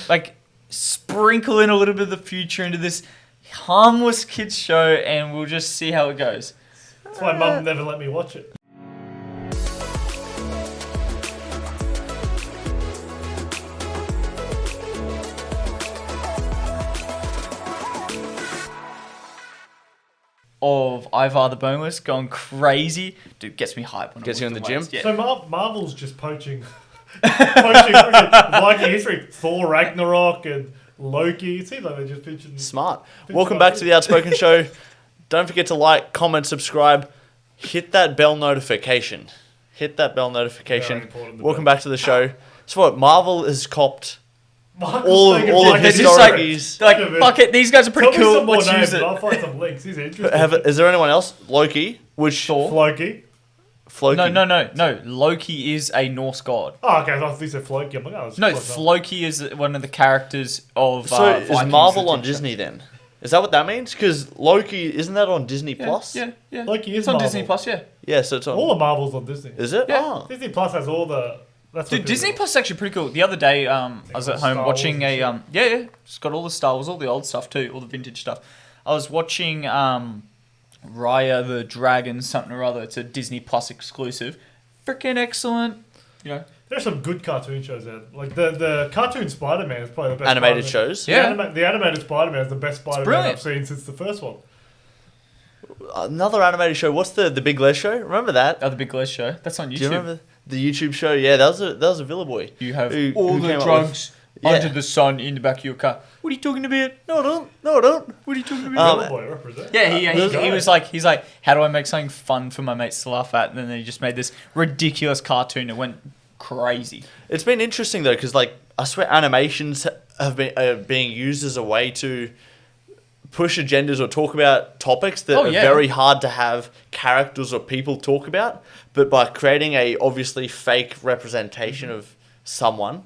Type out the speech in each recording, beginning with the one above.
Like, sprinkle in a little bit of the future into this harmless kids show, and we'll just see how it goes. That's why Mum never let me watch it. Of Ivar the Boneless going crazy. Dude, gets me hype. Gets you in the gym? Yeah. So Marvel's just poaching Viking history. Thor Ragnarok and Loki. It seems like they're just pitching. Smart. Welcome back to the Outspoken Show. Don't forget to like, comment, subscribe. Hit that bell notification. Welcome back to the show. So what? Marvel has copped all of they're his just stories. like, fuck it, these guys are pretty Tell me cool. some more Let's names, use it. I'll find some links. These are interesting. Is there anyone else? Loki, which Thor. Floki. Floki. No. Loki is a Norse god. Oh, okay. I thought you said Floki. I'm like, oh, that's No, close enough. Floki is one of the characters of. So is Vikings Marvel on literature. Disney then? Is that what that means? Because Loki, isn't that on Disney Plus? Yeah. Loki is It's on Marvel. Disney Plus, yeah. Yeah, so it's on. All the Marvels on Disney. Is it? Yeah. Oh. Disney Plus has all the. That's what Dude, Disney Plus is actually pretty cool. The other day, I was at home Star watching Wars a and yeah, it's got all the Star Wars, all the old stuff too, all the vintage stuff. I was watching Raya the Dragon, something or other. It's a Disney Plus exclusive. Freaking excellent. You know. There's some good cartoon shows out. Like the cartoon Spider-Man is probably the best. Animated Spider-Man. shows? Yeah. The animated Spider-Man is the best Spider-Man brilliant. I've seen since the first one. Another animated show. What's the Big Les show? Remember that? Oh, the Big Les show. That's on YouTube. Do you remember the YouTube show? Yeah, that was a Villa Boy. You have who all the came up drugs with- under the sun in the back of your car. What are you talking about? No, I don't. No, I don't. What are you talking about? Little boy represent. Yeah, he's like, how do I make something fun for my mates to laugh at? And then he just made this ridiculous cartoon. It went crazy. It's been interesting though, because like I swear animations have been being used as a way to push agendas or talk about topics that are very hard to have characters or people talk about. But by creating a obviously fake representation of someone,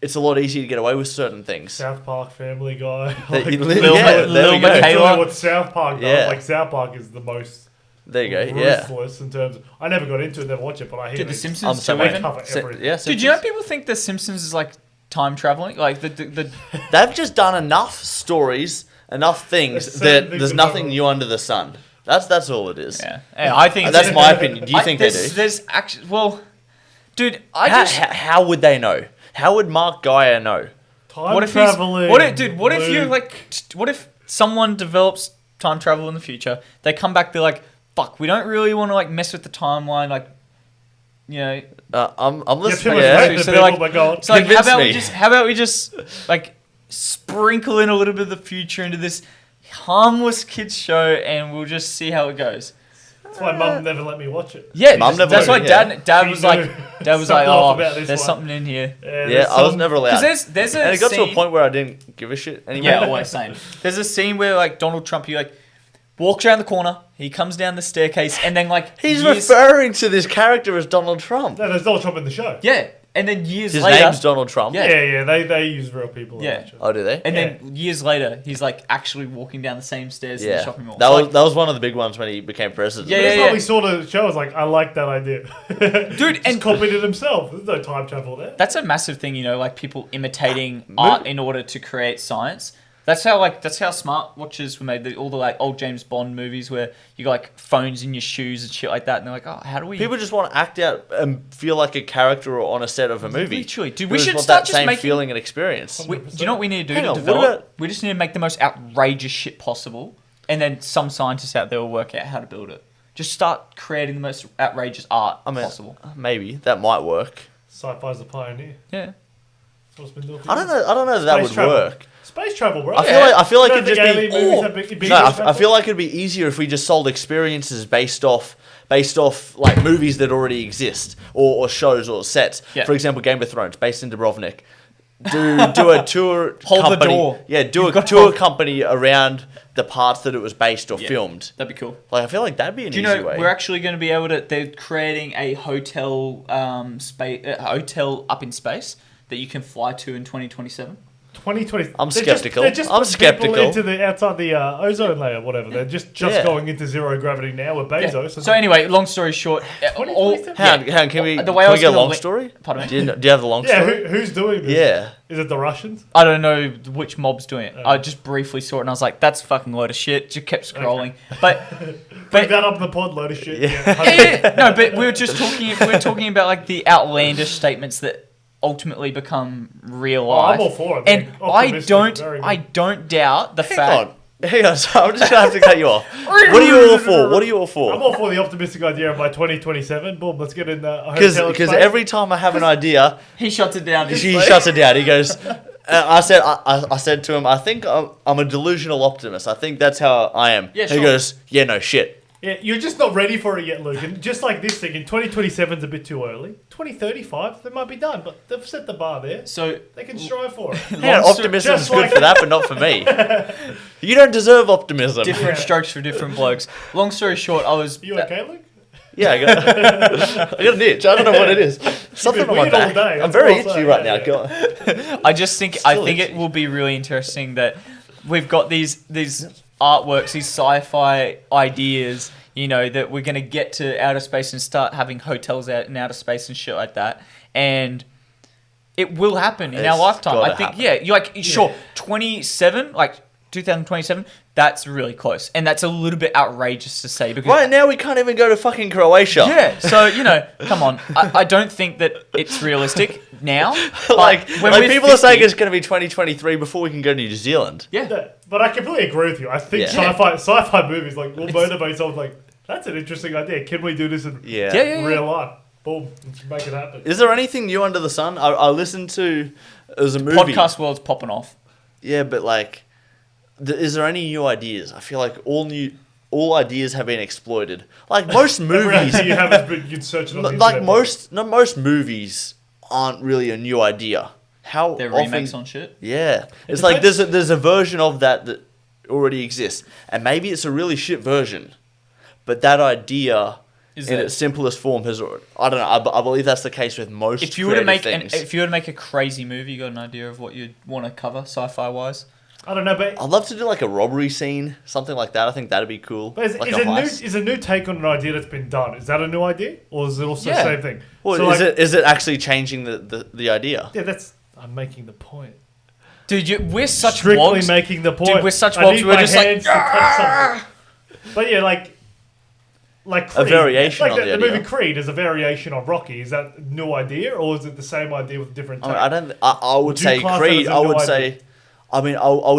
it's a lot easier to get away with certain things. South Park, Family Guy. That you- Like, there Lil we go. Michaela. tell you what South Park does. Yeah. Like South Park is the most There you go. Yeah. ruthless in terms of, I never got into it, never watched it, but I hear Dude, The they- Simpsons so too, many even. cover everything. Yeah. Dude, you know people think The Simpsons is like time traveling? Like the They've just done enough stories, enough things There's certain that things there's that nothing don't- new under the sun. That's all it is. yeah. I think That's my opinion. Do you think they do? There's actually dude, How would they know? How would Mark Geyer know? Time what if traveling. what if you Luke. like what if someone develops time travel in the future, they come back, they're like, fuck, we don't really want to like mess with the timeline, like, you know, I'm Get too listening. much Yeah. faith So in they're people, like- my God. it's like Convince me. how about we just like sprinkle in a little bit of the future into this harmless kids show, and we'll just see how it goes. That's why Mum never let me watch it. Yeah, Mum never that's why let me, yeah. Dad She was knew like, something off about oh, this there's one. something in here. Yeah, I was never allowed. Because there's a And it got to a scene- point where I didn't give a shit anymore. Yeah, always same. There's a scene where like Donald Trump, he like walks around the corner, he comes down the staircase, and then like He's years, referring to this character as Donald Trump. No, there's Donald Trump in the show. yeah, and then years His later, name's Donald Trump. Yeah. Yeah, they use real people. in Yeah. that show. Oh, do they? and then years later, he's like actually walking down the same stairs in the Yeah. shopping mall. That So, was like, that was one of the big ones when he became president. Yeah, That's why we saw the show. I was like, I like that idea. Dude, Just and- copied it himself. There's no time travel there. that's a massive thing, you know, like people imitating art in order to create science. That's how smartwatches were made. All the like old James Bond movies where you got like phones in your shoes and shit like that, and they're like, oh, how do we? People just want to act out and feel like a character or on a set of a movie. Literally, dude, They we just should want start that just same making feeling and experience. Do you know what we need to do Hang to on, what develop? about- We just need to make the most outrageous shit possible, and then some scientists out there will work out how to build it. Just start creating the most outrageous art possible. Maybe that might work. Sci-fi's the pioneer. Yeah. That's what it's been doing for I don't years. know. I don't know if that Space would travel. work. Space travel, bro. I feel like You it'd don't just think be. alien movies have big No, I space feel like it'd be easier if we just sold experiences based off like movies that already exist or shows or sets. Yeah. For example, Game of Thrones based in Dubrovnik. Do a tour. Hold the company, door. Yeah, do You've a got to tour hold- company around the parts that it was based or filmed. That'd be cool. Like I feel like that'd be an Do you easy know way. we're actually going to be able to? They're creating a hotel hotel up in space that you can fly to in 2027. 2020. I'm skeptical. They're just I'm putting skeptical. people into the outside the ozone layer, whatever. They're just going into zero gravity now with Bezos. So anyway, long story short, Hang on, can we the way I was get a gonna long story? Pardon me? Do you have the long story? Who's doing this? Yeah. Is it the Russians? I don't know which mob's doing it. I just briefly saw it and I was like, "That's a fucking load of shit." Just kept scrolling, but Bring that up in the pod, load of shit. No, but we were talking about like the outlandish statements that ultimately become real life. I'm all for it. And I don't doubt the fact. Hang on, so I'm just gonna have to cut you off. What are you all for? What are you all for? I'm all for the optimistic idea of by 2027, boom, let's get in the Because every time I have an idea, he shuts it down. He shuts it down. He goes. I said to him, I think I'm a delusional optimist. I think that's how I am. Yeah, sure. He goes, yeah, no shit. Yeah, you're just not ready for it yet, Luke. And just like this thing, in 2027 is a bit too early. 2035, they might be done, but they've set the bar there. So they can strive for it. Yeah, optimism is good for that, but not for me. You don't deserve optimism. Different strokes for different blokes. Long story short, I was... You okay, Luke? Yeah, I got an itch. I don't know what it is. Something on my back. I'm very itchy right now. Go on. I think it will be really interesting that we've got these artworks, these sci-fi ideas, you know, that we're going to get to outer space and start having hotels out in outer space and shit like that. And it will happen in our lifetime. I think, happen. You're like, sure, 27, like 2027, that's really close. And that's a little bit outrageous to say. Because right now, we can't even go to fucking Croatia. Yeah, so, you know, come on. I don't think that it's realistic now. like people are saying it's going to be 2023 before we can go to New Zealand. Yeah. But I completely agree with you. I think sci-fi movies like will motivate someone like, that's an interesting idea. Can we do this in real life? Boom, let's make it happen. Is there anything new under the sun? I listened to, it was a movie. Podcast world's popping off. Yeah, but like, is there any new ideas? I feel like all ideas have been exploited. Like most movies, you have been, you can search it on the like internet. most movies aren't really a new idea. How they're often, remakes on shit. Yeah, it's like there's a version of that already exists, and maybe it's a really shit version, but that idea in its simplest form has. I don't know. I believe that's the case with most. If you were to make a crazy movie, you got an idea of what you'd want to cover, sci-fi wise. I don't know, but I'd love to do like a robbery scene, something like that. I think that'd be cool. But is a new take on an idea that's been done? Is that a new idea, or is it also the same thing? Well, so is it actually changing the idea? Yeah, I'm making the point. Dude, we're such strictly wogs. Making the point. Dude, we're such wogs. We're just like to touch something. But yeah, like Creed, a variation on the idea. The movie Creed is a variation on Rocky. Is that a new idea, or is it the same idea with a different take? I would say Creed. I would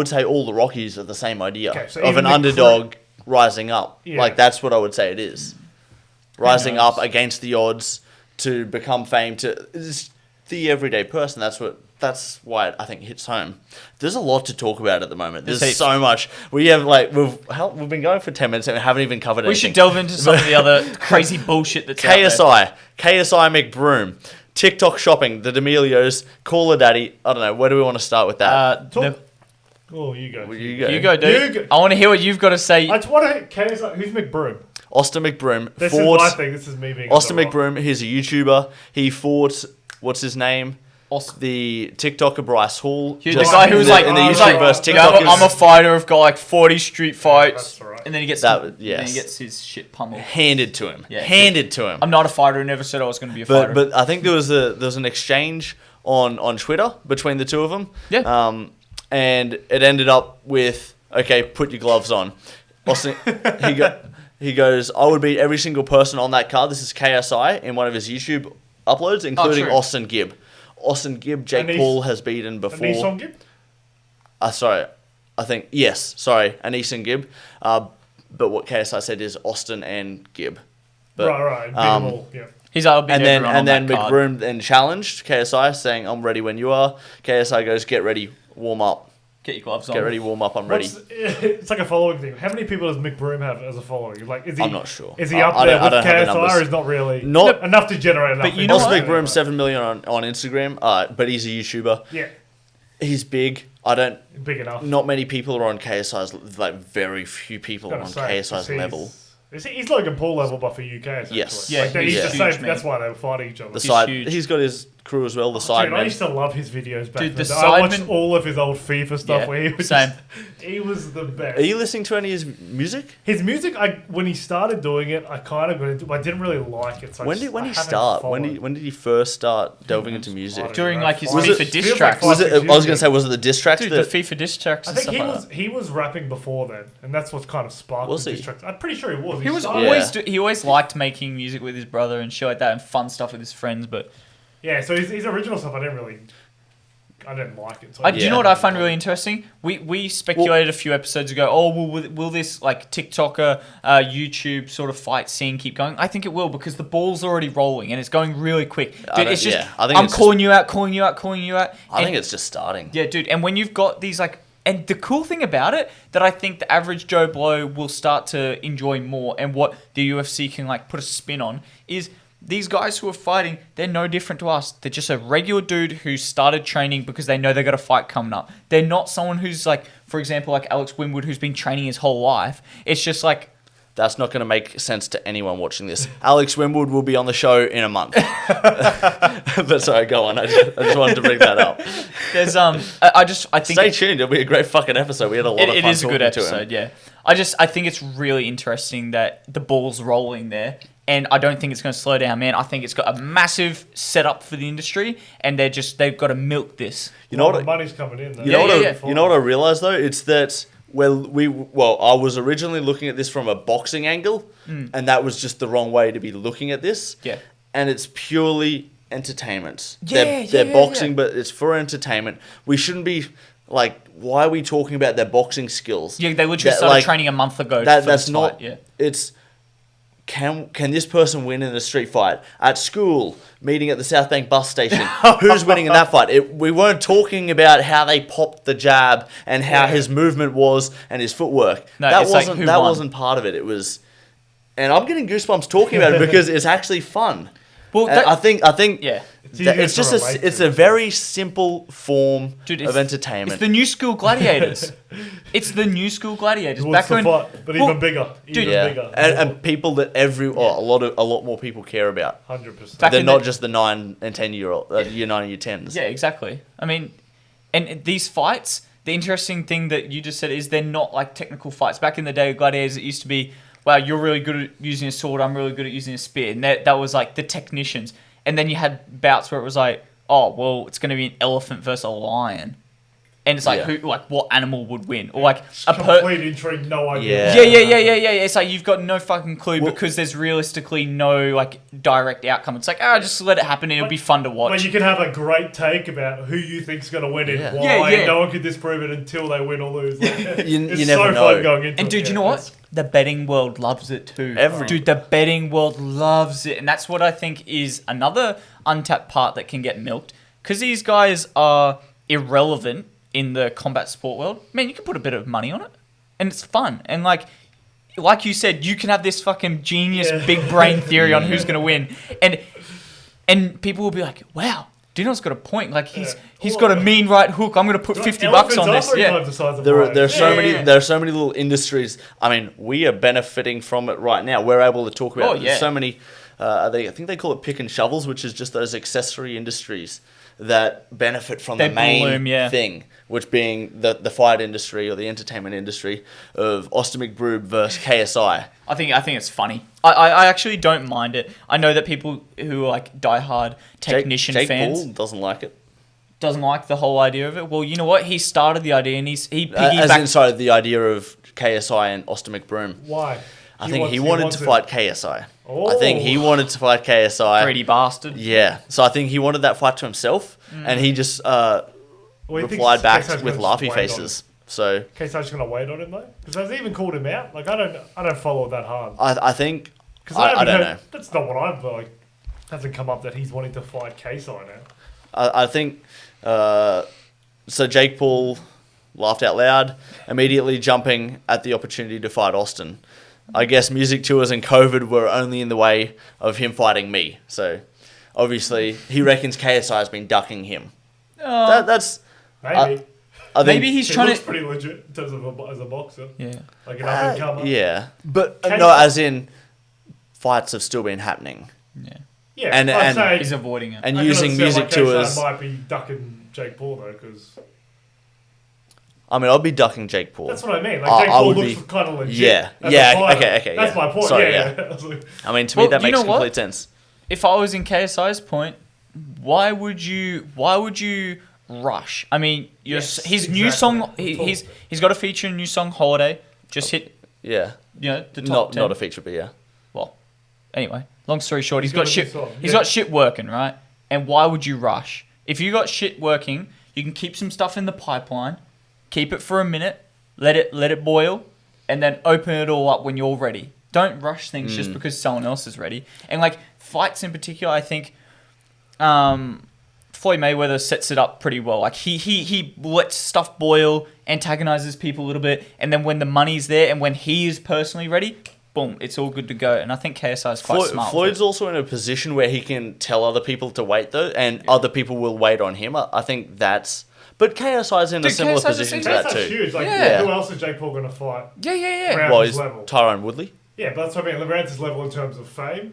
say all the Rockies are the same idea of an underdog rising up. Yeah. Like that's what I would say it is. Rising up against the odds to become famed. It's the everyday person. That's why I think it hits home. There's a lot to talk about at the moment. There's so much. We've been going for 10 minutes and we haven't even covered anything. We should delve into some of the other crazy bullshit that's KSI, out there. KSI McBroom, TikTok shopping, the D'Amelios, Call a Daddy. I don't know. Where do we want to start with that? You go. You go, dude. I want to hear what you've got to say. I just want to hear KSI. Who's McBroom? Austin McBroom. This is my thing. This is me being Austin McBroom. He's a YouTuber. He fought, what's his name? The TikToker Bryce Hall. The guy who was like, in the YouTube verse TikTokers. I'm a fighter. I've got like 40 street fights. Right. And then he gets and then he gets his shit pummeled. Handed to him. Yeah, handed to him. I'm not a fighter. I never said I was going to be a fighter. But I think there was an exchange on Twitter between the two of them. Yeah. And it ended up with, okay, put your gloves on. Austin, he goes, I would beat every single person on that card. This is KSI in one of his YouTube uploads, including Austin Gibb. Austin Gibb, Jake Paul has beaten before. Anisson Gibb? Sorry. I think, yes. Sorry, Anisson Gibb. But what KSI said is Austin and Gibb. But, right. Beat them all, yeah. He's and then McBroom then challenged KSI, saying, I'm ready when you are. KSI goes, get ready, warm up. Get your gloves on. Get ready, warm up, I'm ready. It's like a following thing. How many people does McBroom have as a following? Like, I'm not sure. Is he up there with KSI or is not really enough to generate enough? But you know McBroom 7 million on Instagram, but he's a YouTuber. Yeah. He's big. Big enough. Not many people are on KSI's, like very few people are on KSI's level. He's Logan Paul level, but for UK, essentially. Yes. Yeah, he's the same. That's why they were fighting each other. He's got his crew as well, the Sidemen. I used to love his videos back then. I watched all of his old FIFA stuff where he was the best. Are you listening to any of his music? His music, when he started doing it, I kind of got into it, but I didn't really like it. So when did he start? When did he first start delving into music? During like his FIFA diss tracks. I was going to say, was it the diss tracks? Dude, the FIFA diss tracks. I think he was rapping before then, and that's what kind of sparked the diss tracks. I'm pretty sure he was. He always liked making music with his brother and shit like that, and fun stuff with his friends. But yeah, so his original stuff, I didn't like it. So do you know what I find really interesting? We speculated a few episodes ago. Will this like TikToker, YouTube sort of fight scene keep going? I think it will because the ball's already rolling and it's going really quick. Dude, it's just I'm calling you out. I think it's just starting. Yeah, dude. And when you've got these like. And the cool thing about it that I think the average Joe Blow will start to enjoy more and what the UFC can like put a spin on is these guys who are fighting, they're no different to us. They're just a regular dude who started training because they know they got a fight coming up. They're not someone who's like, for example, like Alex Winwood who's been training his whole life. It's just like... That's not going to make sense to anyone watching this. Alex Winwood will be on the show in a month. But sorry, go on. I just wanted to bring that up. There's I think stay tuned. It'll be a great fucking episode. We had a lot of fun. It is a good episode. Yeah. I think it's really interesting that the ball's rolling there, and I don't think it's going to slow down, man. I think it's got a massive setup for the industry, and they've got to milk this. You know what? The money's coming in. Though. You know what I realized though? It's that. I was originally looking at this from a boxing angle, and that was just the wrong way to be looking at this. Yeah. And it's purely entertainment. They're boxing, but it's for entertainment. We shouldn't be like, why are we talking about their boxing skills? Yeah, they literally started training a month ago. That's not. Fight. Yeah. It's. Can this person win in a street fight? At school, meeting at the South Bank bus station. Who's winning in that fight? We weren't talking about how they popped the jab and how his movement was and his footwork. No, that wasn't part of it. It was, and I'm getting goosebumps talking about it because it's actually fun. Well, I think it's a very simple form of entertainment. It's the new school gladiators. Back when, even bigger, bigger, and people that a lot more people care about. 100%. They're not just the 9 and 10-year-old, year 9 and year 10s. Yeah, exactly. I mean, and these fights. The interesting thing that you just said is they're not like technical fights. Back in the day, gladiators, it used to be. Wow, you're really good at using a sword, I'm really good at using a spear. And that was like the technicians. And then you had bouts where it was like, oh, well, it's going to be an elephant versus a lion. And it's like, what animal would win? Or like complete intrigue, no idea. Yeah. It's like you've got no fucking clue because there's realistically no like direct outcome. It's like, just let it happen and it'll be fun to watch. But you can have a great take about who you think's going to win and why. And no one can disprove it until they win or lose. Like, you never know. Fun going into and dude, you know what? The betting world loves it too. Dude, the betting world loves it. And that's what I think is another untapped part that can get milked. Because these guys are irrelevant in the combat sport world. Man, you can put a bit of money on it. And it's fun. And like you said, you can have this fucking genius big brain theory on who's going to win. And people will be like, wow, Dino's got a point. Like he's got a mean right hook. I'm going to put $50 on this. There are so many little industries. I mean, we are benefiting from it right now. We're able to talk about so many. I think they call it pick and shovels, which is just those accessory industries that benefit from the main thing, which being the fight industry or the entertainment industry of Austin McBroom versus KSI. I think it's funny. I actually don't mind it. I know that people who are like diehard technician Jake fans Paul doesn't like it. Doesn't like the whole idea of it. Well, you know what? He started the idea and he piggybacked... the idea of KSI and Austin McBroom. Why? I think he wanted to fight KSI. Oh. I think he wanted to fight KSI. Greedy bastard. Yeah. So I think he wanted that fight to himself, and he just replied back with laughy faces. So KSI's just going to wait on him though, because has he even called him out? Like I don't follow that hard. I think because I don't know. That's not what I've like. Hasn't come up that he's wanting to fight KSI now. I think so. Jake Paul laughed out loud, immediately jumping at the opportunity to fight Austin. I guess music tours and COVID were only in the way of him fighting me. So, obviously, he reckons KSI has been ducking him. That's... Maybe. I think maybe he's trying to... He looks pretty legit in terms of as a boxer. Yeah. Like an up-and-comer. Yeah. But, no, as in, fights have still been happening. Yeah. Yeah, and he's avoiding it. And using music to us. Might be ducking Jake Paul though, because. I mean, I'd be ducking Jake Paul. That's what I mean. Like Jake Paul looks kind of legit. Yeah. Okay. That's my point. Sorry, yeah. I mean, to me that makes complete sense. If I was in KSI's point, why would you rush? I mean, his new song. He's got a feature in a new song, Holiday. Just hit. Yeah. The top 10. Not a feature, but yeah. Well, anyway, long story short, he's got shit. He's got shit working, right? And why would you rush? If you got shit working, you can keep some stuff in the pipeline, keep it for a minute, let it boil, and then open it all up when you're ready. Don't rush things just because someone else is ready. And like fights in particular, I think Floyd Mayweather sets it up pretty well. Like he lets stuff boil, antagonizes people a little bit, and then when the money's there and when he is personally ready, boom, it's all good to go. And I think KSI is quite smart. Floyd's also in a position where he can tell other people to wait though, and other people will wait on him. I think that's. But KSI's in a similar position to that too. Huge. Like, who else is Jake Paul going to fight? Yeah. Well, he's Tyron Woodley. Yeah, but that's what I mean. around his level in terms of fame.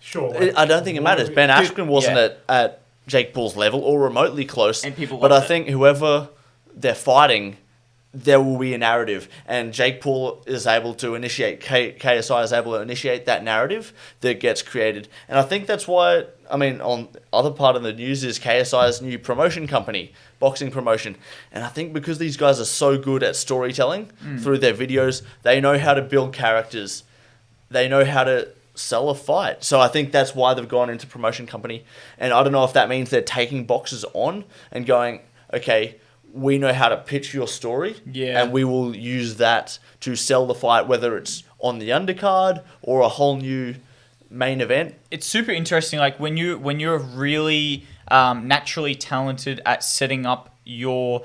Sure. I don't think it matters. Ben Askren wasn't at Jake Paul's level or remotely close. And people but I think whoever they're fighting, there will be a narrative. And Jake Paul is able to initiate, KSI is able to initiate that narrative that gets created. And I think that's why, I mean, on the other part of the news is KSI's new promotion company, boxing promotion. And I think because these guys are so good at storytelling through their videos, they know how to build characters. They know how to sell a fight. So I think that's why they've gone into promotion company. And I don't know if that means they're taking boxers on and going, okay, we know how to pitch your story, and we will use that to sell the fight, whether it's on the undercard or a whole new main event. It's super interesting. Like when you're really naturally talented at setting up your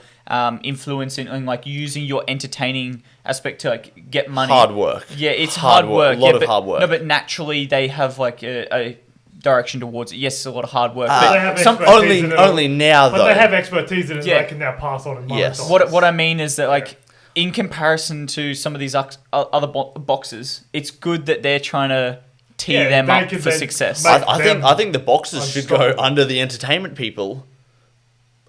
influence and like using your entertaining aspect to like get money. Hard work. Yeah, it's hard work. A lot of hard work. No, but naturally they have like a direction towards it. Yes, it's a lot of hard work. But only now though. But they have expertise in it that they can now pass on and monetize. Yes. What I mean is that like in comparison to some of these other boxers, it's good that they're trying to tee them up for success. I think the boxers should go under the entertainment people.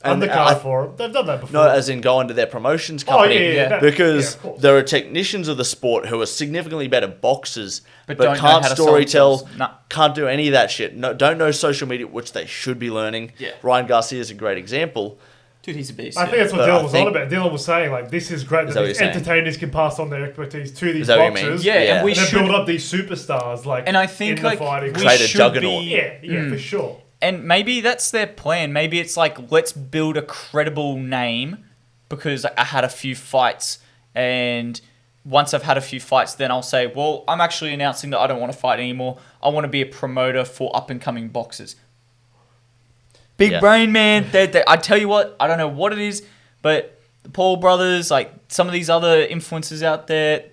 Undercard for them. They've done that before. No, as in go under their promotions company. Because there are technicians of the sport who are significantly better boxers, but can't storytell, can't do any of that shit. No, don't know social media, which they should be learning. Yeah. Ryan Garcia is a great example. Dude, he's a beast. I think that's what Dylan was on about. Dylan was saying, like, this is great that these entertainers can pass on their expertise to these boxers. And we should build up these superstars, like, and I think, in like, the fighting. Create a juggernaut. For sure. And maybe that's their plan. Maybe it's like, let's build a credible name because I had a few fights, and once I've had a few fights, then I'll say, well, I'm actually announcing that I don't want to fight anymore. I want to be a promoter for up-and-coming boxers. Big brain, man. I tell you what, I don't know what it is, but the Paul brothers, like some of these other influencers out there,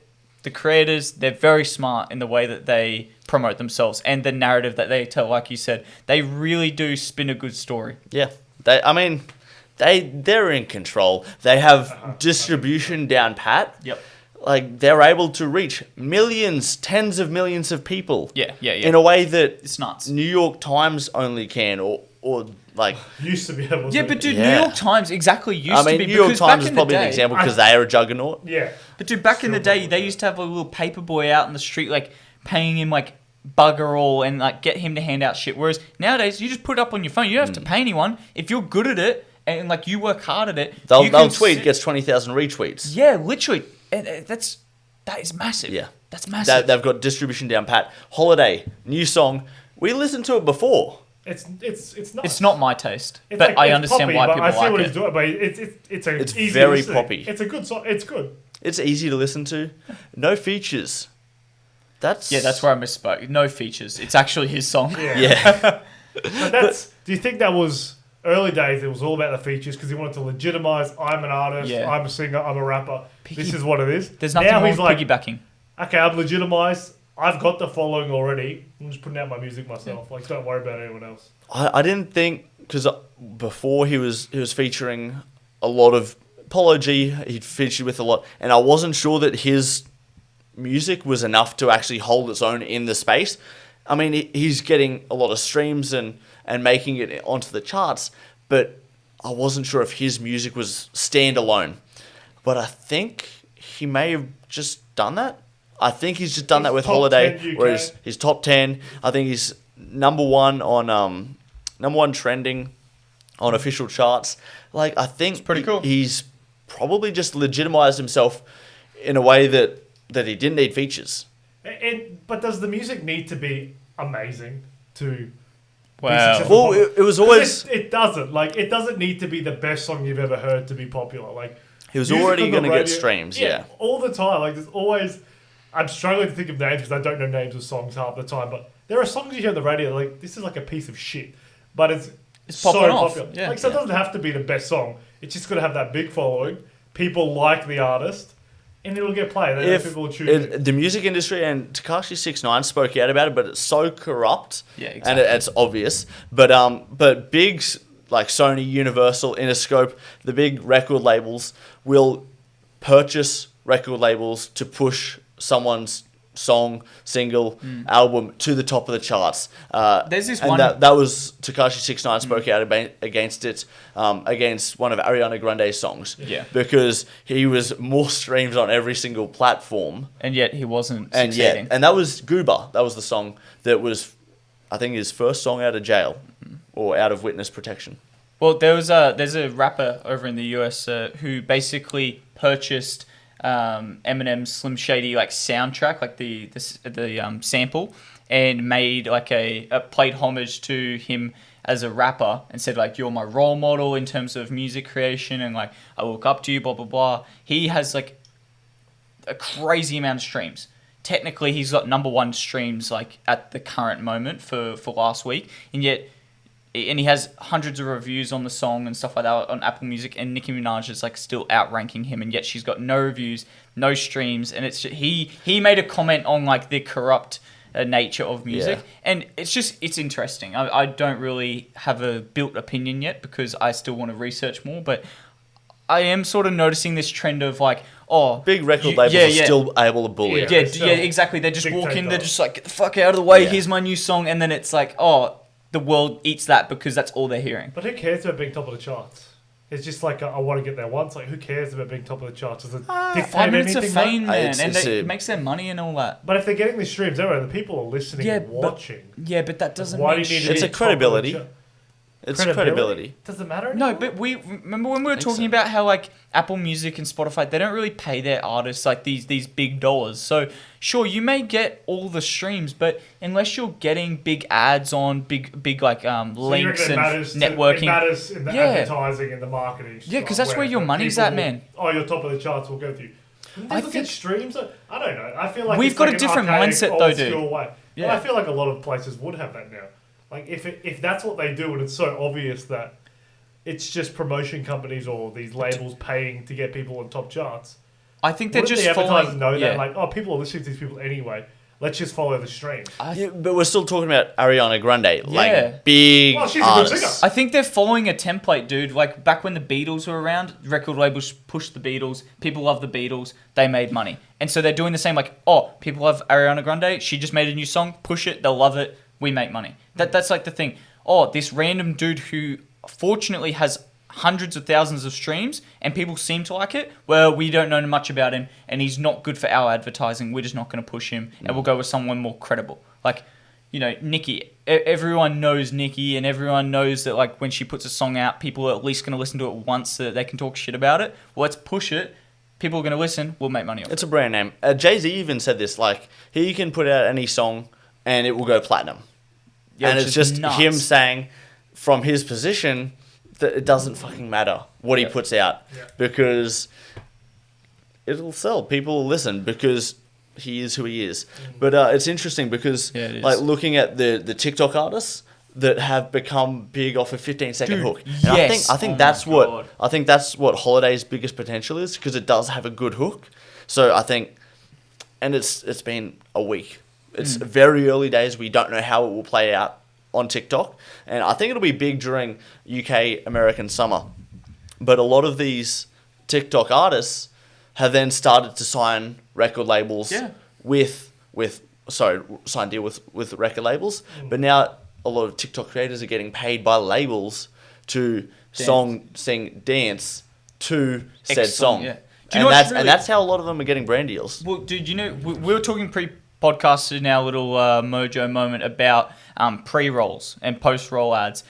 the creators, they're very smart in the way that they promote themselves and the narrative that they tell. Like you said, they really do spin a good story. Yeah. They're in control. They have distribution down pat. Yep. Like, they're able to reach millions, tens of millions of people. Yeah. In a way that it's nuts. New York Times only can, or like used to be able to. Yeah, but dude, New York Times used to be. New York Times is probably an example because they are a juggernaut. Yeah. But dude, back in the day, they used to have a little paper boy out in the street, like paying him like bugger all and like get him to hand out shit. Whereas nowadays, you just put it up on your phone. You don't have to pay anyone. If you're good at it and like you work hard at it, they'll tweet gets 20,000 retweets. Yeah, literally. And that is massive. Yeah, that's massive. They've got distribution down pat. Holiday, new song. We listened to it before. It's not. It's not my taste, but I understand why people like it. I see what he's doing, but it's easy very to poppy. It's a good song. It's good. It's easy to listen to. No features. That's where I misspoke. No features. It's actually his song. Yeah. But do you think that was early days? It was all about the features because he wanted to legitimize. I'm an artist. Yeah. I'm a singer. I'm a rapper. This is what it is. There's nothing wrong with piggybacking. Okay, I'm legitimized. I've got the following already. I'm just putting out my music myself. Like, don't worry about anyone else. I didn't think, because before he was featuring a lot of Polo G, he'd featured with a lot, and I wasn't sure that his music was enough to actually hold its own in the space. I mean, he's getting a lot of streams and making it onto the charts, but I wasn't sure if his music was standalone. But I think he may have just done that. I think he's just done that with Holiday, where he's top 10. I think he's number one trending on official charts. Like, I think it's pretty cool. He's probably just legitimized himself in a way that he didn't need features. But does the music need to be amazing to... Wow. Well, it was always... It doesn't. Like, it doesn't need to be the best song you've ever heard to be popular. Like, he was already going to get streams, yeah. All the time. Like, there's always... I'm struggling to think of names because I don't know names of songs half the time, but there are songs you hear on the radio like, this is like a piece of shit. But it's so popular. Yeah. Like, so it doesn't have to be the best song. It's just got to have that big following. People like the artist, and it'll get played. People will choose it. The music industry, and Tekashi 6ix9ine spoke out about it, but it's so corrupt, exactly. And it's obvious. But big, like Sony, Universal, Interscope, the big record labels will purchase record labels to push someone's song, single, album to the top of the charts. There's this one... That was Tekashi 6ix9ine spoke out against it, against one of Ariana Grande's songs. Yeah. Because he was more streams on every single platform. And yet he wasn't succeeding. And that was Gooba. That was the song that was, I think, his first song out of jail or out of witness protection. Well, there's a rapper over in the US who basically purchased... Eminem's Slim Shady like soundtrack, like the sample, and made like a played homage to him as a rapper and said like, you're my role model in terms of music creation and like I look up to you, blah blah blah. He has like a crazy amount of streams. Technically, he's got number one streams like at the current moment for last week, and he has hundreds of reviews on the song and stuff like that on Apple Music, and Nicki Minaj is like still outranking him, and yet she's got no reviews, no streams, and it's just, he made a comment on like the corrupt nature of music, and it's interesting. I don't really have a built opinion yet because I still want to research more, but I am sort of noticing this trend of like, big record labels are still able to bully. Yeah, exactly. They just walk in, they're just like, get the fuck out of the way. Here's my new song, and then it's like, the world eats that because that's all they're hearing. But who cares about being top of the charts? It's just like, I want to get there once. Like, who cares about being top of the charts? Does it dictate anything? It's a fame, man. It makes their money and all that. But if they're getting the streams everywhere, the people are listening and watching. But that doesn't mean shit. It's a credibility. It's credibility. Does it matter anymore? No, but we remember when we were talking about how like Apple Music and Spotify, they don't really pay their artists like these big dollars. So sure, you may get all the streams, but unless you're getting big ads on big like links and networking, it matters in the advertising and the marketing. Yeah, because that's where your money's at, man. You're top of the charts. We'll go with you. I think streams. I don't know. I feel like we've got a different mindset though, dude. Yeah, I feel like a lot of places would have that now. Like, if that's what they do and it's so obvious that it's just promotion companies or these labels paying to get people on top charts, I think they're just the advertisers following... know that, like, people are listening to these people anyway. Let's just follow the stream. But we're still talking about Ariana Grande, like big she's artist. a good singer. I think they're following a template, dude. Like, back when the Beatles were around, record labels pushed the Beatles. People love the Beatles. They made money. And so they're doing the same, like, people love Ariana Grande. She just made a new song. Push it. They'll love it. We make money. That's like the thing. This random dude who fortunately has hundreds of thousands of streams and people seem to like it, well, we don't know much about him and he's not good for our advertising. We're just not going to push him and we'll go with someone more credible. Like, Nicki. Everyone knows Nicki and everyone knows that like when she puts a song out, people are at least going to listen to it once so that they can talk shit about it. Well, let's push it. People are going to listen. We'll make money off it. It's a brand name. Jay-Z even said this, like, he can put out any song and it will go platinum. Yeah, and it's just him saying from his position that it doesn't fucking matter what he puts out because it'll sell. People will listen because he is who he is. But it's interesting because like looking at the TikTok artists that have become big off a 15-second hook. And I think that's what Holiday's biggest potential is because it does have a good hook. So I think, and it's been a week. It's very early days. We don't know how it will play out on TikTok. And I think it'll be big during UK American summer. But a lot of these TikTok artists have then started to sign record labels with sign deal with record labels. But now a lot of TikTok creators are getting paid by labels to dance to said song. Yeah. That's how a lot of them are getting brand deals. Well, dude, we were talking pre-podcast in our little mojo moment about pre-rolls and post-roll ads.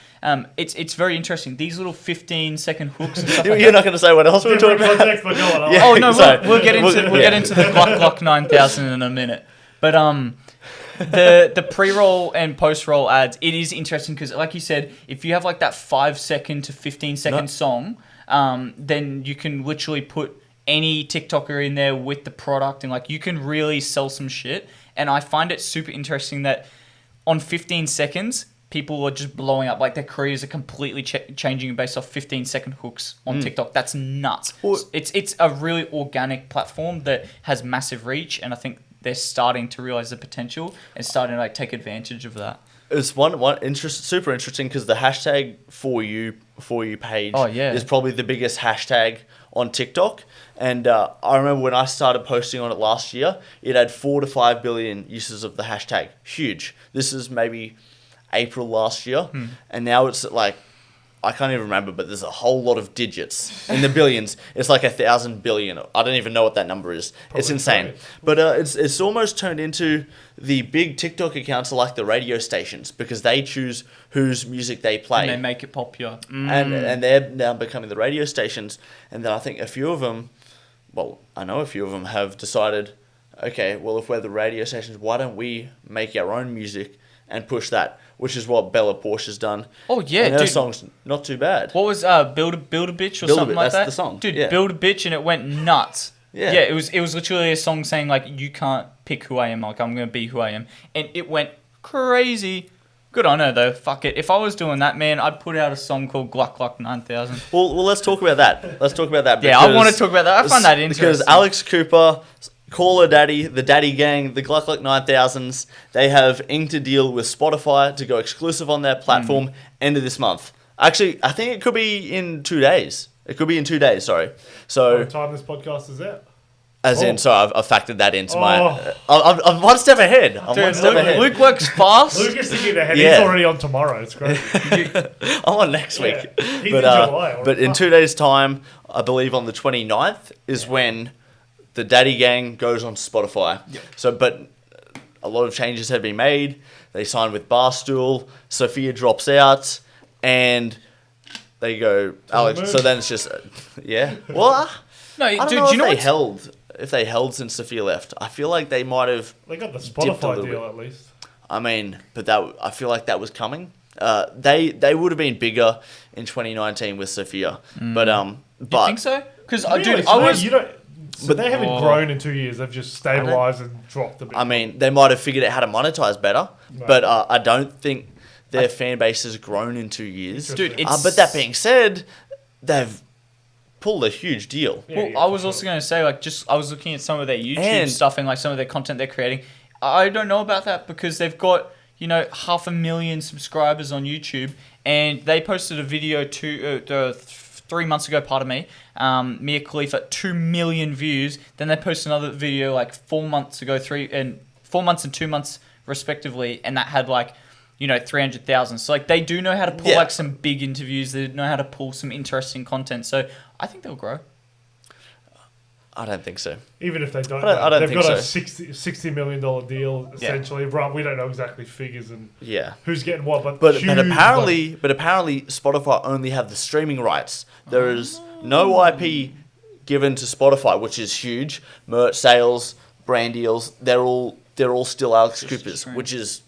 It's very interesting. These little 15-second hooks and stuff. You're not going to say what else we're talking about. Oh no, we'll get into the Glock 9000 in a minute. But the pre-roll and post-roll ads, it is interesting because, like you said, if you have like that 5-second to 15-second song, then you can literally put any TikToker in there with the product, and like you can really sell some shit. And I find it super interesting that on 15 seconds, people are just blowing up. Like their careers are completely changing based off 15-second hooks on TikTok. That's nuts. Well, it's a really organic platform that has massive reach, and I think they're starting to realize the potential and starting to like take advantage of that. It's super interesting because the hashtag for you page is probably the biggest hashtag on TikTok. And I remember when I started posting on it last year, it had 4 to 5 billion uses of the hashtag. Huge. This is maybe April last year. And now it's like, I can't even remember, but there's a whole lot of digits in the billions. It's like 1,000 billion. I don't even know what that number is. Probably it's insane. Right. But it's almost turned into the big TikTok accounts are like the radio stations because they choose whose music they play. And they make it popular. And they're now becoming the radio stations. And then I think a few of them, I know a few of them have decided, okay, well, if we're the radio stations, why don't we make our own music and push that? Which is what Bella Porsche's done. Oh yeah, and her song's not too bad. What was Build a Bitch or something like that? That's the song, dude. Build a Bitch, and it went nuts. Yeah, it was literally a song saying like you can't pick who I am, like I'm gonna be who I am, and it went crazy. Good on her though. Fuck it. If I was doing that, man, I'd put out a song called Glock 9000. Well, let's talk about that. Yeah, I want to talk about that. I find that interesting because Alex Cooper, Call Her Daddy, the Daddy Gang, the Glock 9000s, they have inked a deal with Spotify to go exclusive on their platform end of this month. Actually, I think it could be in 2 days. Sorry. So, what time this podcast is out? I've factored that into my... I'm one step ahead. Luke works fast. Luke is thinking ahead. Yeah. He's already on tomorrow. It's great. I'm on next week. He's in July. But in 2 days' time, I believe on the 29th is when the Daddy Gang goes on Spotify. Yep. So, but a lot of changes have been made. They signed with Barstool. Sophia drops out. And they go... Alex. So then it's just... yeah. Well, no, I don't know if they held since Sophia left. I feel like they might have. They got the Spotify deal at least. I mean, but I feel like that was coming. They would have been bigger in 2019 with Sophia, but you think so? Because they haven't grown in 2 years. They've just stabilized and dropped a bit. I mean, they might have figured out how to monetize better, but I don't think their fan base has grown in 2 years. Dude, but that being said, they've pulled a huge deal. I was also going to say, like, I was looking at some of their YouTube stuff and like some of their content they're creating. I don't know about that because they've got 500,000 subscribers on YouTube, and they posted a video 3 months ago. Pardon me, Mia Khalifa, 2 million views. Then they posted another video like 4 months ago, 4 months and 2 months respectively, and that had like 300,000. So like they do know how to pull like some big interviews. They know how to pull some interesting content. So I think they'll grow. I don't think so. Even if they don't, they've got a $60 million deal essentially. Yeah. Right, we don't know exactly figures and who's getting what, but apparently Spotify only have the streaming rights. There is no IP given to Spotify, which is huge. Merch sales, brand deals, they're all still Alex Cooper's, which is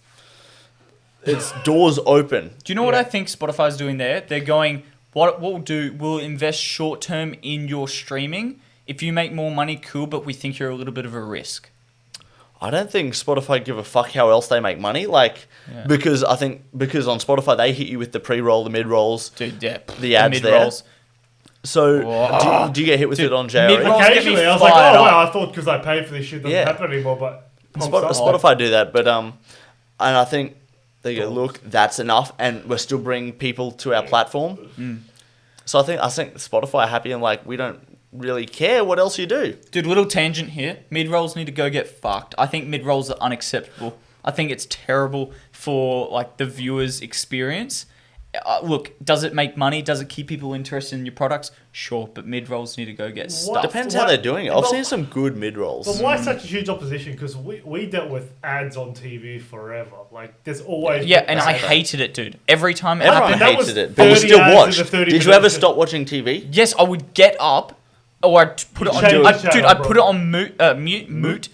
it's doors open. Do you know what I think Spotify is doing there? They're going, what we'll do, we'll invest short term in your streaming. If you make more money, cool, but we think you're a little bit of a risk. I don't think Spotify give a fuck how else they make money. Because on Spotify they hit you with the pre-roll, the mid-rolls, the ads there. So do you get hit with it on JRE? Occasionally, I was like, I thought because I paid for this shit doesn't happen anymore. But Spotify do that, but and I think they go, look, that's enough, and we're still bringing people to our platform. So I think Spotify are happy and like we don't really care what else you do. Dude, little tangent here. Mid-rolls need to go get fucked. I think mid-rolls are unacceptable. I think it's terrible for like the viewer's experience. Look, does it make money? Does it keep people interested in your products? Sure, but mid-rolls need to go get stuffed. Depends how they're doing it. I've seen some good mid-rolls. But why such a huge opposition? Because we dealt with ads on TV forever. Like, there's always... Yeah, and I hated it, dude. Every time it Everyone happened... hated it, but we still watched. Did you ever minutes. stop watching TV? Yes, I would get up, or I'd put it on... I'd put it on mute.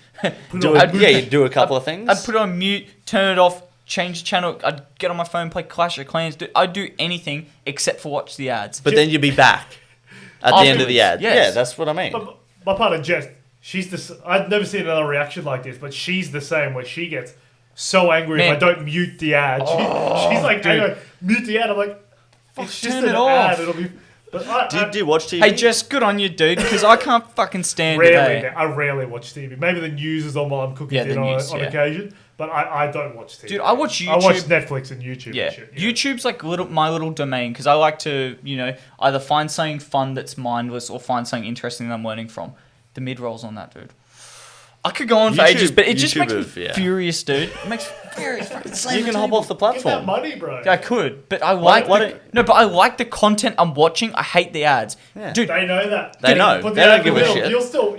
You do a couple of things. I'd put it on mute, turn it off, change the channel. I'd get on my phone, play Clash of Clans. I'd do anything except for watch the ads. But then you'd be back at the end of the ad. Yes. Yeah, that's what I mean. But my partner Jess, I've never seen another reaction like this, but she's the same, where she gets so angry if I don't mute the ad. She's like, mute the ad. I'm like, it's just turn an it off. ad. It'll be... But Do you watch TV? Hey, Jess, good on you, dude, because I can't fucking stand I rarely watch TV. Maybe the news is on while I'm cooking dinner on yeah. occasion, but I don't watch TV. Dude, I watch YouTube. I watch Netflix and YouTube. Yeah, and shit, YouTube's like my little domain because I like to, either find something fun that's mindless or find something interesting that I'm learning from. The mid-rolls on that, dude. I could go on for ages, but it just makes me furious, dude. It makes me furious. You can hop off the platform. Get that money, bro. I could, but I like but I like the content I'm watching. I hate the ads, dude. They know that. They know. They don't give a shit.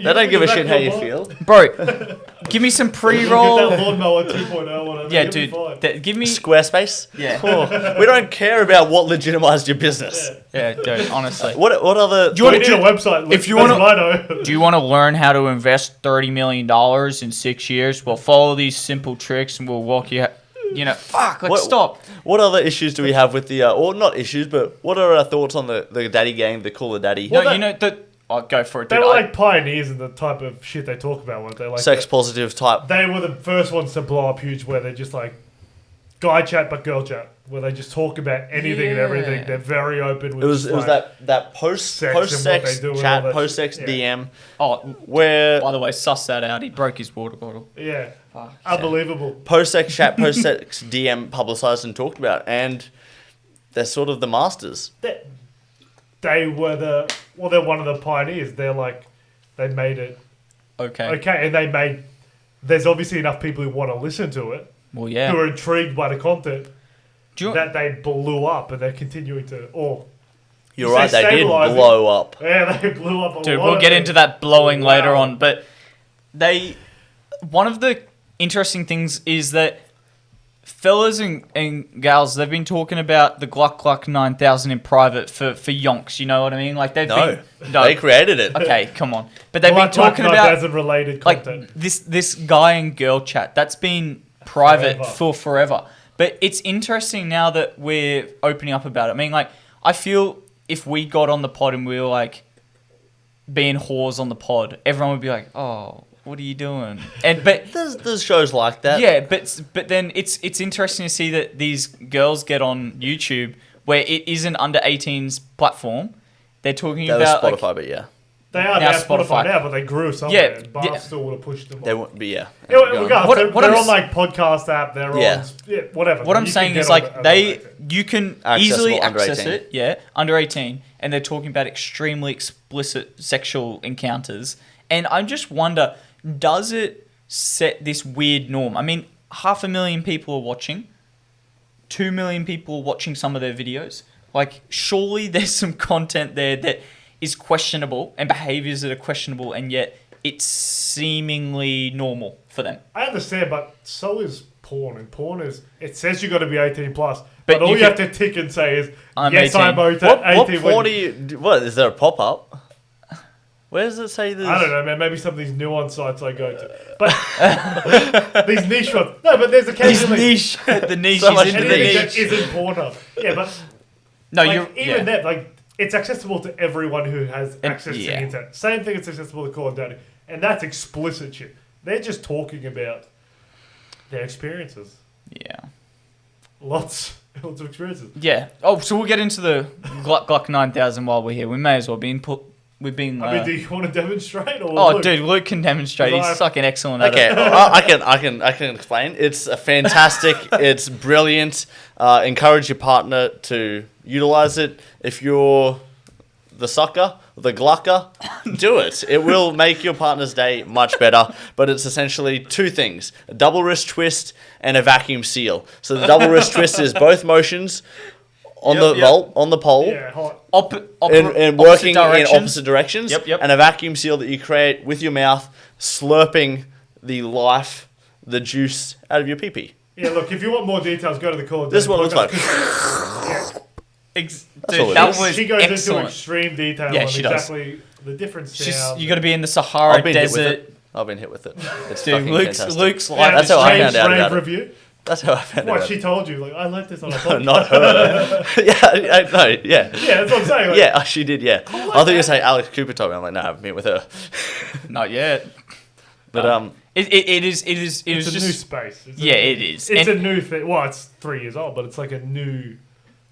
They don't give a shit how you feel, bro. Give me some pre-roll. Get that lawnmower 2.0 whatever. Yeah, dude. Give me Squarespace. Yeah. Oh, we don't care about what legitimized your business. Yeah, dude. Honestly. What other? Do you need a website? If you want to, do you want to learn how to invest $30 million in 6 years? Well, follow these simple tricks, and we'll walk you. Stop. What other issues do we have with the? Or not issues, but what are our thoughts on the daddy game, the Call of Daddy? I'll go for it. They were like pioneers in the type of shit they talk about, weren't they? Like sex positive type. They were the first ones to blow up huge, where they're just like guy chat but girl chat, where they just talk about anything and everything. They're very open with. It was that post sex chat, post sex DM. Oh, where by the way, suss that out. He broke his water bottle. Yeah, unbelievable. Post sex chat, post sex DM publicized and talked about, and they're sort of the masters. They were they're one of the pioneers. They're like, they made it okay, and there's obviously enough people who want to listen to it. Well, yeah, who are intrigued by the content that they blew up, and they're continuing to. You're right, they did blow up. Yeah, they blew up. Dude, we'll get into that blowing later on, but one of the interesting things is that fellas and gals, they've been talking about the Gluck 9000 in private for yonks, you know what I mean? Like they created it. Okay, come on. But they've been talking about related content. Like this guy and girl chat. That's been private for forever. But it's interesting now that we're opening up about it. I mean, like, I feel if we got on the pod and we were like being whores on the pod, everyone would be like, "Oh, what are you doing?" But there's shows like that. Yeah, but then it's interesting to see that these girls get on YouTube where it isn't under 18's platform. They're talking about Spotify, like, but yeah. They are now Spotify now, but they grew somewhere. Yeah, Bar still would have pushed them. They won't be, yeah. They're on like podcast app. They're on whatever. What I'm saying is like you can easily access it. Yeah, under 18, and they're talking about extremely explicit sexual encounters. And I just wonder, does it set this weird norm? I mean, 500,000 people are watching. 2 million people are watching some of their videos. Like, surely there's some content there that is questionable and behaviors that are questionable, and yet it's seemingly normal for them. I understand, but so is porn. And porn is, it says you got to be 18 plus, but all you have to tick and say is, yes, 18. I'm 18. What porn what, is there a pop-up? Where does it say this? I don't know, man. Maybe some of these nuance sites I go to. But these niche ones. No, but there's occasionally... These niche. The niche so is in the niche. That isn't porn. Yeah, but... No, like, even that, like, it's accessible to everyone who has access to the internet. Same thing, it's accessible to Call of Duty. And that's explicit shit. They're just talking about their experiences. Yeah. Lots of experiences. Yeah. Oh, so we'll get into the Gluck 9000 while we're here. We may as well be input. We've been. I mean, do you want to demonstrate? Or Luke? Dude, Luke can demonstrate. He's fucking excellent at it. Okay, I can explain. It's a fantastic. It's brilliant. Encourage your partner to utilize it. If you're the sucker, the Glucker, do it. It will make your partner's day much better. But it's essentially two things: a double wrist twist and a vacuum seal. So the double wrist twist is both motions on the pole. Yeah, hot. And working in opposite directions. Yep. And a vacuum seal that you create with your mouth, slurping the juice out of your pee-pee. Yeah, look, if you want more details, go to the Call of Duty. This is what it looks like. She goes excellent. into extreme detail on exactly the different sounds. You got to be in the Sahara Desert. I've been hit with it. It's Dude, fucking fantastic. Luke's like That's how I found out about it. Review? That's how I found out. What, she told you? Like, I learned this on a podcast. Not her. Yeah. Yeah, that's what I'm saying. Like, Yeah, she did, yeah. I thought you were saying Alex Cooper told me. I'm like, no, I haven't been with her. Not yet. But It is it's a just new space. it is. It's a new thing. Well, it's 3 years old, but it's like a new.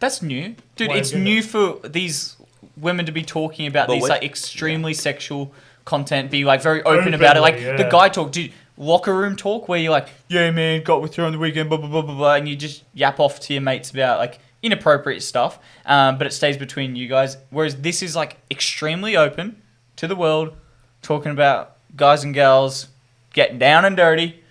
That's new, dude. Why It's is it? new for these women to be talking about But these what- like extremely sexual content, be like very open about it. Like Openly, the yeah. guy talk, dude. Locker room talk where you're like, yeah, man, got with her on the weekend, blah blah blah blah blah, and you just yap off to your mates about like inappropriate stuff. But it stays between you guys. Whereas this is like extremely open to the world, talking about guys and girls getting down and dirty,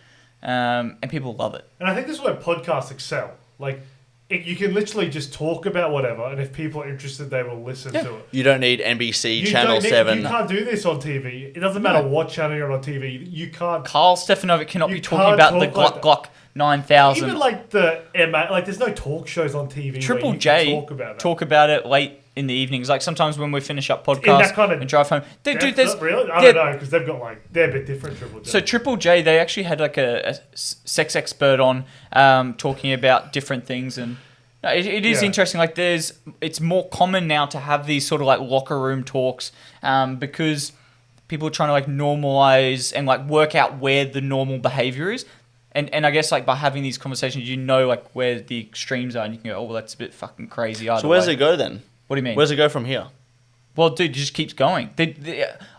and people love it. And I think this is where podcasts excel. Like, you can literally just talk about whatever, and if people are interested, they will listen to it. you don't need NBC, You Channel don't need- 7. You can't do this on TV. It doesn't matter what channel you're on TV. You can't. Carl Stefanovic cannot You be talking can't about the talk Glock like Glock 9000. Even like the MA, like there's no talk shows on TV. Triple where you J can talk about that. about it late in the evenings. Like sometimes when we finish up In podcasts that kind of and drive home. Dude, there's really? I don't know because they've got like they're a bit different. Triple J. so Triple J, they actually had like a sex expert on talking about different things, and no, it is Yeah. interesting. Like it's more common now to have these sort of like locker room talks because people are trying to like normalize and like work out where the normal behavior is. And I guess like by having these conversations, you know like where the extremes are, and you can go, oh well, that's a bit fucking crazy. So where's it go then? What do you mean? Where's it go from here? Well, dude, it just keeps going.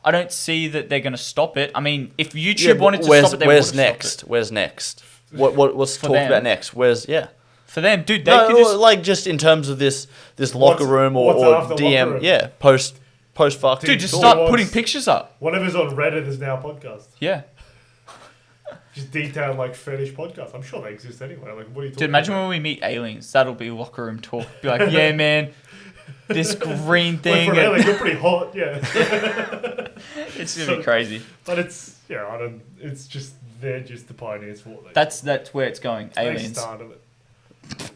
I don't see that they're going to stop it. I mean, if YouTube wanted to stop it, they would have next? stopped it. Where's next? What's For talked them. about next? For them, dude, they No, could just... like just in terms of this locker room or what's after DM, locker room? yeah, post fuck. Dude, just Talk. start What's- putting pictures up. Whatever's on Reddit is now a podcast. Yeah. Just detailed like fetish podcasts. I'm sure they exist anyway. Like, what are you talking Dude, imagine about? when we meet aliens. That'll be locker room talk. Be like, yeah, man, this green thing. Well, for alien, you're pretty hot, yeah. It's going to be crazy. But it's it's just they're just the pioneers for what they. That's where it's going. They Aliens. started it.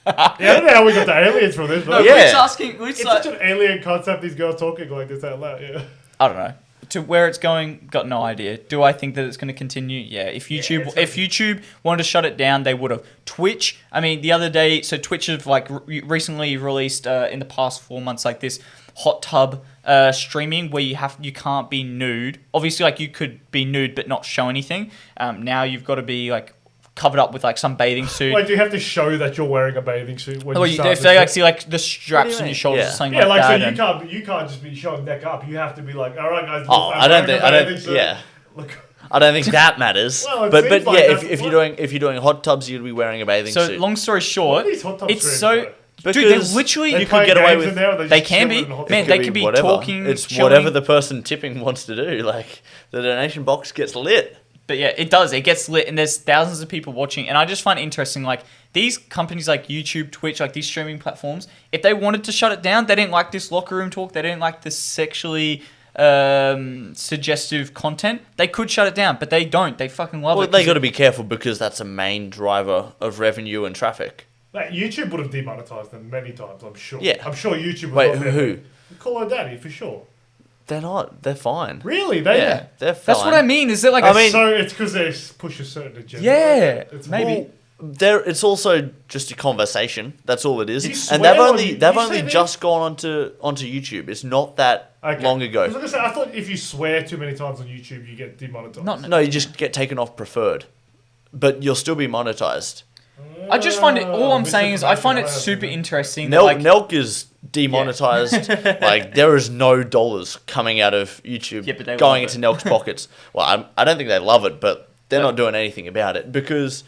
Yeah, I don't know how we got to aliens from this, No, but Yeah. Luke's asking... Luke's it's like, such an alien concept. These girls talking like this out loud. Yeah. I don't know. To where it's going, got no idea. Do I think that it's going to continue? Yeah. If YouTube wanted to shut it down, they would have. Twitch. I mean, the other day, so Twitch have like recently released in the past 4 months like this hot tub streaming where you can't be nude. Obviously, like you could be nude but not show anything. Now you've got to be like covered up with like some bathing suit. Like, do you have to show that you're wearing a bathing suit when Well, you start if the they like show? see like the straps on mean? your shoulders Yeah. or something Yeah, like so that. you can't just be showing neck up. You have to be like, all right, guys. Oh, look, I don't wearing think. a I bathing don't. suit. Yeah. Look, I don't think that matters. Well, it but seems like yeah, that's if what- you're doing hot tubs, you'd be wearing a bathing So suit. long story short, these hot tub it's streams, so. bro? Dude, they Because literally They you play could get away games with. in there, or they They just can chill be. in a hot Man, tub? they Could could be be whatever. talking. It's chilling. whatever the person tipping wants to do. Like the donation box gets lit. But yeah, it does. It gets lit, and there's thousands of people watching. And I just find it interesting, like these companies like YouTube, Twitch, like these streaming platforms, if they wanted to shut it down, they didn't like this locker room talk, they didn't like this sexually suggestive content, they could shut it down, but they don't. They fucking love Well, it. they 'cause got to be careful because that's a main driver of revenue and traffic. Like, YouTube would have demonetized them many times, I'm sure. Yeah. I'm sure YouTube would Wait, have who? Call Her Daddy, for sure. They're not. They're fine. Really? They Yeah, they're fine. That's what I mean. Is it like I a mean- so it's because they push a certain agenda. Yeah, It's maybe. There, it's also just a conversation. That's all it You is. And swear they've on only you- they've you only say this? just gone onto YouTube. It's not that Okay. long I ago. was gonna say, I thought if you swear too many times on YouTube, you get demonetized. Not- No, you just get taken off preferred, but you'll still be monetized. I just find it. All I'm saying is, I find it misinformation, super yeah. interesting. that, Nelk, like, Nelk is demonetized. Like there is no dollars coming out of YouTube Yeah, but they going love into Nelk's pockets. Well, I don't think they love it, but they're not doing anything about it because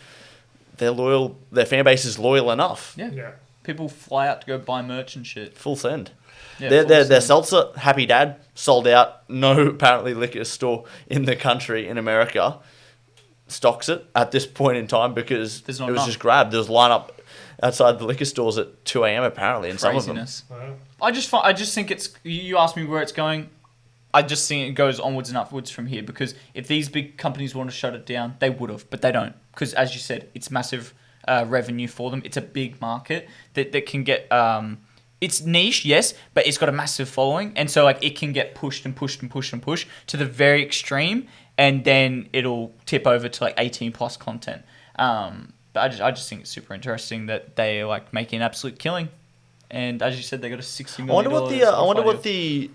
they're loyal. Their fan base is loyal enough. yeah, Yeah. people fly out to go buy merch and shit. Full send. Yeah, their seltzer, Happy Dad, sold out. No apparently liquor store in the country in America stocks it at this point in time because it was just grabbed. There was lineup outside the liquor stores at 2 a.m. apparently in some of them. Wow. I just think it's. You asked me where it's going. I just think it goes onwards and upwards from here because if these big companies want to shut it down, they would have, but they don't because, as you said, it's massive revenue for them. It's a big market that can get. It's niche, yes, but it's got a massive following, and so like it can get pushed and pushed and pushed and pushed to the very extreme, and then it'll tip over to like 18+ content. But I just think it's super interesting that they're like making an absolute killing, and as you said, they got a $60 million. I wonder what the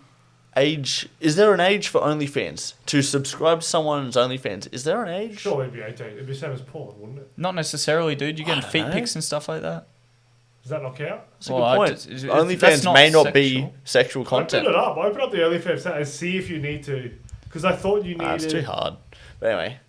age is. There an age for OnlyFans to subscribe to someone's OnlyFans? Is there an age? Sure, it'd be 18. It'd be the same as porn, wouldn't it? Not necessarily, dude. You're getting feet pics and stuff like that. Does that knock out? That's a good point. OnlyFans may not be sexual content. Open it up. Open up the OnlyFans and see if you need to. Because I thought you needed. It's too hard. But anyway.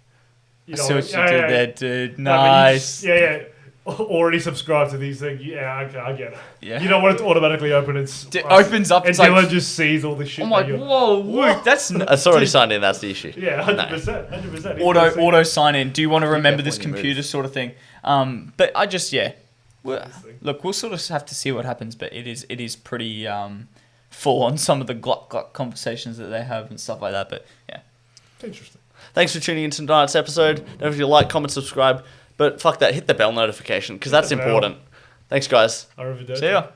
I see what you did there, dude. Nice. Yeah. Already subscribed to these things. Yeah, okay, I get it. Yeah. You don't want it to automatically open. It opens up. And Dylan just sees all this shit. I'm like, whoa, Luke, that's... It's already signed in, that's the issue. Yeah, 100%. 100%. Auto sign in. Do you want to remember this computer sort of thing? But I just, look, we'll sort of have to see what happens, but it is pretty full on some of the gluck conversations that they have and stuff like that, but yeah. Interesting. Thanks for tuning in to tonight's episode. Don't forget to like, comment, subscribe. But fuck that, hit the bell notification because that's important. Thanks, guys. Arrivederci. See ya.